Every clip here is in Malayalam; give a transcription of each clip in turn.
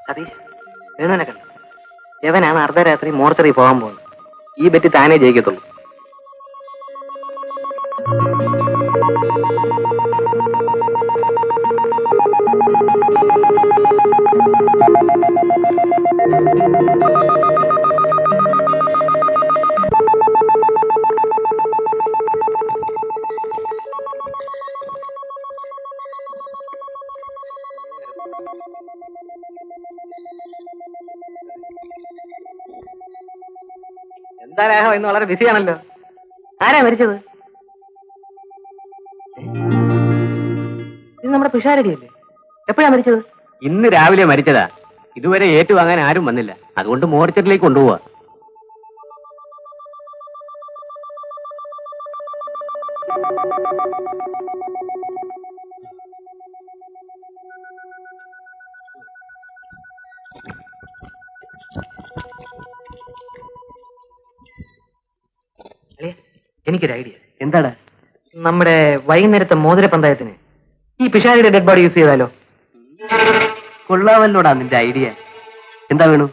സതീഷ്, വേണുവിനെ കണ്ടു. യവനാണ് അർദ്ധരാത്രി മോർച്ചറി പോകാൻ പോകുന്നത്. ഈ ബെറ്റ് താനേ ജയിക്കത്തുള്ളൂ. എന്താ രാഘവ, ഇന്ന് വളരെ ബിസിയാണല്ലോ. ആരാ മരിച്ചത്? ഇത് നമ്മുടെ പിഷാരടിയല്ലേ? എപ്പോഴാ മരിച്ചത്? ഇന്ന് രാവിലെ മരിച്ചതാ. ഇതുവരെ ഏറ്റുവാങ്ങാൻ ആരും വന്നില്ല. അതുകൊണ്ട് മോർച്ചറിലേക്ക് കൊണ്ടുപോവാ. എനിക്കൊരു ഐഡിയ. എന്താണ്? നമ്മുടെ വൈകുന്നേരത്തെ മോതിര പന്തയത്തിന് ഈ പിഷാരിയുടെ ഡെഡ് ബോഡി യൂസ് ചെയ്താലോ? കൊള്ളാമല്ലോടാ നിന്റെ ഐഡിയ. എന്താ വേണു?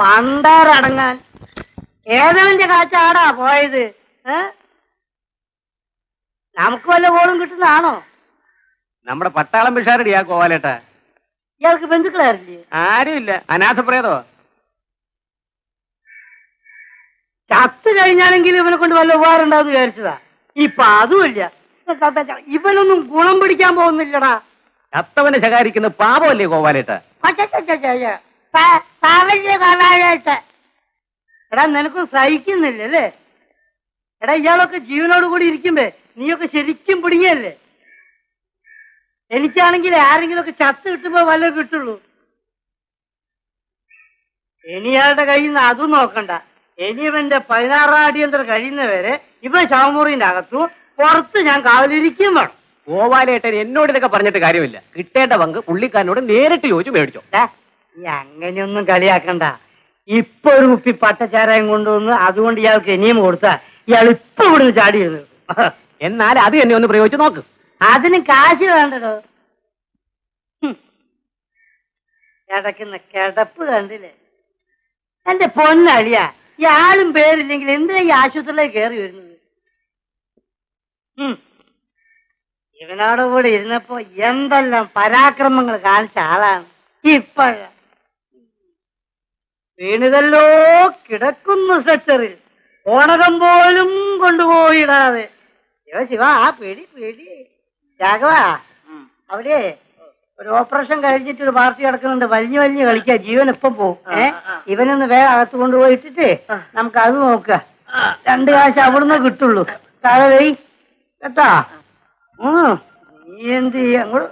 പണ്ടാറടങ്ങാൻ ഏതവന്റെ കാച്ചാടാ പോയത്? നമുക്ക് വല്ല ഗോളും കിട്ടുന്നതാണോ? നമ്മുടെ പട്ടാളം പിഷാരടിയാ കോവാലേട്ടാ. ഇയാൾക്ക് ബന്ധുക്കളാരില്ലേ? ആരുമില്ല, അനാഥപ്രേതോ. ചത്ത് കഴിഞ്ഞാലെങ്കിലും ഇവനെ കൊണ്ട് വല്ല ഉപകാരം ഉണ്ടാവും വിചാരിച്ചതാ. ഇപ്പൊ അതുമില്ല. ഇവനൊന്നും ഗുണം പിടിക്കാൻ പോകുന്നില്ലടാ. ചത്തവനെ ശകാരിക്കുന്ന പാപമല്ലേ കോവാലേട്ടാ? എടാ, നിനക്കും സഹിക്കുന്നില്ലല്ലേ? എടാ, ഇയാളൊക്കെ ജീവനോട് കൂടി ഇരിക്കുമ്പേ നീയൊക്കെ ശരിക്കും പിടിങ്ങല്ലേ? എനിക്കാണെങ്കിൽ ആരെങ്കിലും ഒക്കെ ചത്ത് കിട്ടുമ്പോ വല്ലതും കിട്ടുള്ളൂ. ഇനി ഇയാളുടെ കയ്യിൽ നിന്ന് അതും നോക്കണ്ട. ഇനി ഇവന്റെ 16 അടിയന്തരം കഴിയുന്നവരെ ഇവൻ ശവമുറിന്റെ അകത്തു പുറത്ത് ഞാൻ കാവലിരിക്കും വേണം. കോവാലേട്ടൻ എന്നോട് ഇതൊക്കെ പറഞ്ഞിട്ട് കാര്യമില്ല. കിട്ടേണ്ട പങ്ക് പുള്ളിക്കാരനോട് നേരിട്ട് ചോദിച്ചു മേടിച്ചോ. ഈ അങ്ങനെയൊന്നും കളിയാക്കണ്ട. ഇപ്പൊ ഒരു കുപ്പി പട്ടച്ചാരായം കൊണ്ടുവന്ന് അതുകൊണ്ട് ഇയാൾക്ക് ഇനിയും കൊടുത്താ ഇയാൾ ഇപ്പൊ ഇവിടുന്ന് ചാടി വരുന്നു. എന്നാൽ അത് എന്നെ ഒന്ന് പ്രയോഗിച്ച് നോക്ക്. അതിന് കാശ് വേണ്ടടോ. കിടക്കുന്ന കിടപ്പ് കണ്ടില്ലേ? എന്റെ പൊന്നളിയ, ഇയാളും പേരില്ലെങ്കിൽ എന്തിനാ ഈ ആശുപത്രിയിലേക്ക് കയറി വരുന്നത്? ഇവനോട് കൂടെ ഇരുന്നപ്പോ എന്തെല്ലാം പരാക്രമങ്ങൾ കാണിച്ച ആളാണ്. ഇപ്പോഴ വീണിതല്ലോ കിടക്കുന്നു സെക്ടറിൽ, ഓണകം പോലും കൊണ്ടുപോയിടാതെ. ശിവ, ആ പേടി പേടി. രാഘവ, അവിടെ ഒരു ഓപ്പറേഷൻ കഴിഞ്ഞിട്ട് ഒരു പാർട്ടി കിടക്കുന്നുണ്ട്. വലിഞ്ഞു വലിഞ്ഞു കളിക്കുക. ജീവൻ ഇപ്പം പോവും. ഇവനൊന്ന് വേഗം അകത്ത് കൊണ്ടുപോയിട്ടിട്ട് നമുക്ക് അത് നോക്കുക. 2 കാശ് അവിടുന്ന് കിട്ടുള്ളൂ. താഴെ വെയ് കേട്ടാ. നീ എന്ത് ചെയ്യ അങ്ങോട്ട്.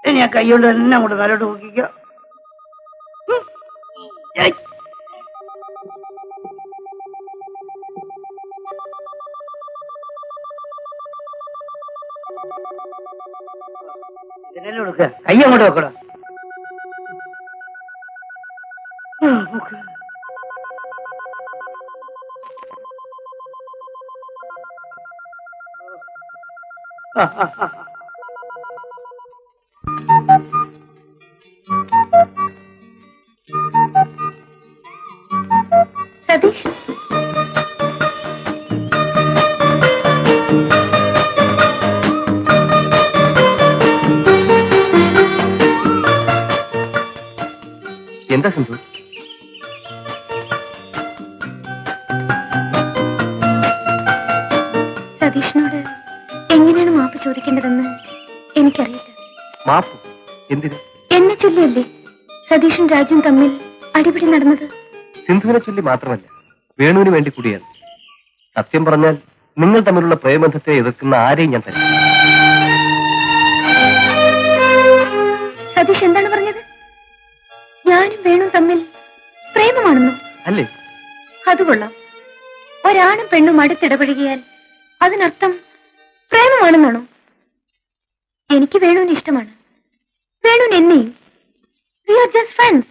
ഇനി ആ കൈ കൊണ്ട് തന്നെ അങ്ങോട്ട് തലോട്ട് നോക്കിക്കോ. ഇതിനെല്ലാം കൊടുക്ക. കൈ അങ്ങോട്ട് വെക്കട. സതീഷ്, എന്താ സിന്ധു? സതീഷിനോട് എങ്ങനെയാണ് മാപ്പ് ചോദിക്കേണ്ടതെന്ന് എനിക്കറിയില്ല. മാപ്പ് എന്തിന്? എന്നെ ചൊല്ലിയല്ലേ സതീഷും രാജുവും തമ്മിൽ അടിപിടി നടന്നത്? സിന്ധുവിനെ ചൊല്ലി മാത്രമല്ല, വേണുവിന് വേണ്ടി കൂടിയാണ്. സത്യം പറഞ്ഞാൽ നിങ്ങൾ തമ്മിലുള്ള പ്രേമബന്ധത്തെ എതിർക്കുന്ന ആരെയും ഞാൻ തരാം. സതീഷ് എന്താണ് പറഞ്ഞത്? ഞാനും വേണുവും തമ്മിൽ പ്രേമമാണെന്നോ? അല്ലേ? അത് കൊള്ളാം. ഒരാണും പെണ്ണും അടുത്തിടപഴകിയാൽ അതിനർത്ഥം പ്രേമമാണെന്നാണോ? എനിക്ക് വേണുവിന് ഇഷ്ടമാണ്, വേണുവിന് എന്നെയും. We are just friends.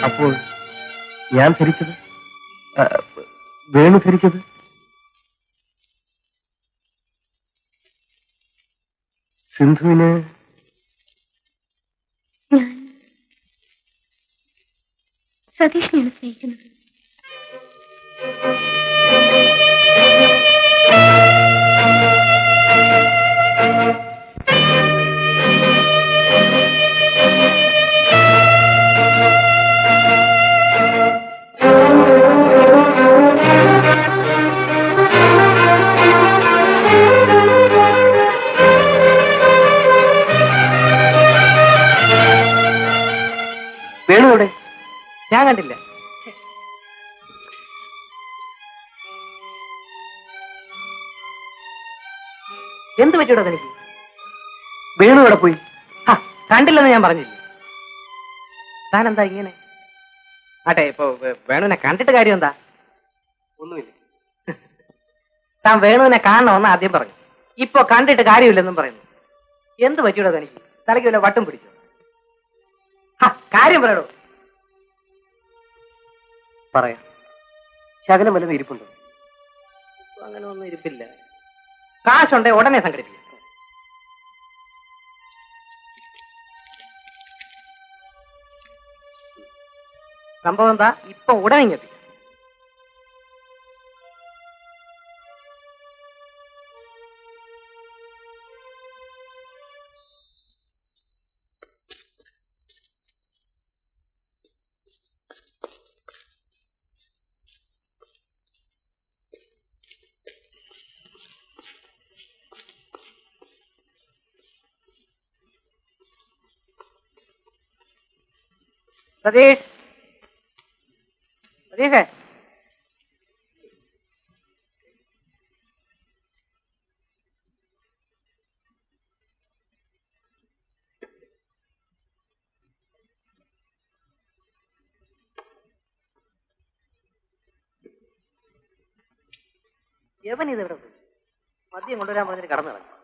അപ്പോൾ ഞാൻ ധരിച്ചത്, വേണു ധരിച്ചത് സിന്ധുവിന് ഞാൻ സതീഷിനെയാണ് സ്നേഹിക്കുന്നത്. വേണുവിടെ ഞാൻ കണ്ടില്ല. എന്ത് പറ്റൂടാ തനിക്ക്? വേണു ഇവിടെ പോയി? കണ്ടില്ലെന്ന് ഞാൻ പറഞ്ഞില്ലേ. താൻ എന്താ ഇങ്ങനെ? ആട്ടെ, ഇപ്പൊ വേണുവിനെ കണ്ടിട്ട് കാര്യം എന്താ? ഒന്നുമില്ല. താൻ വേണുവിനെ കാണണമെന്ന് ആദ്യം പറഞ്ഞു, ഇപ്പൊ കണ്ടിട്ട് കാര്യമില്ലെന്നും പറയുന്നു. എന്ത് പറ്റൂടാ തനിക്ക്? തലയ്ക്ക് വല്ല വട്ടും പിടിച്ചു? കാര്യം പറയണോ? പറയാം. ശകലം വല്ലതും ഇരിപ്പുണ്ടോ? അങ്ങനെ ഒന്നും ഇരിപ്പില്ല. കാശുണ്ടേ ഉടനെ സംഘടിപ്പിക്കും. സംഭവം എന്താ? ഇപ്പൊ ഉടനെ ഇങ്ങെത്തി. സതീഷ്, സതീഷേ, യവൻ ഇതെവിടെ പോയി? മദ്യം കൊണ്ടുവരാൻ പറഞ്ഞിട്ട് കടന്നു കളഞ്ഞു.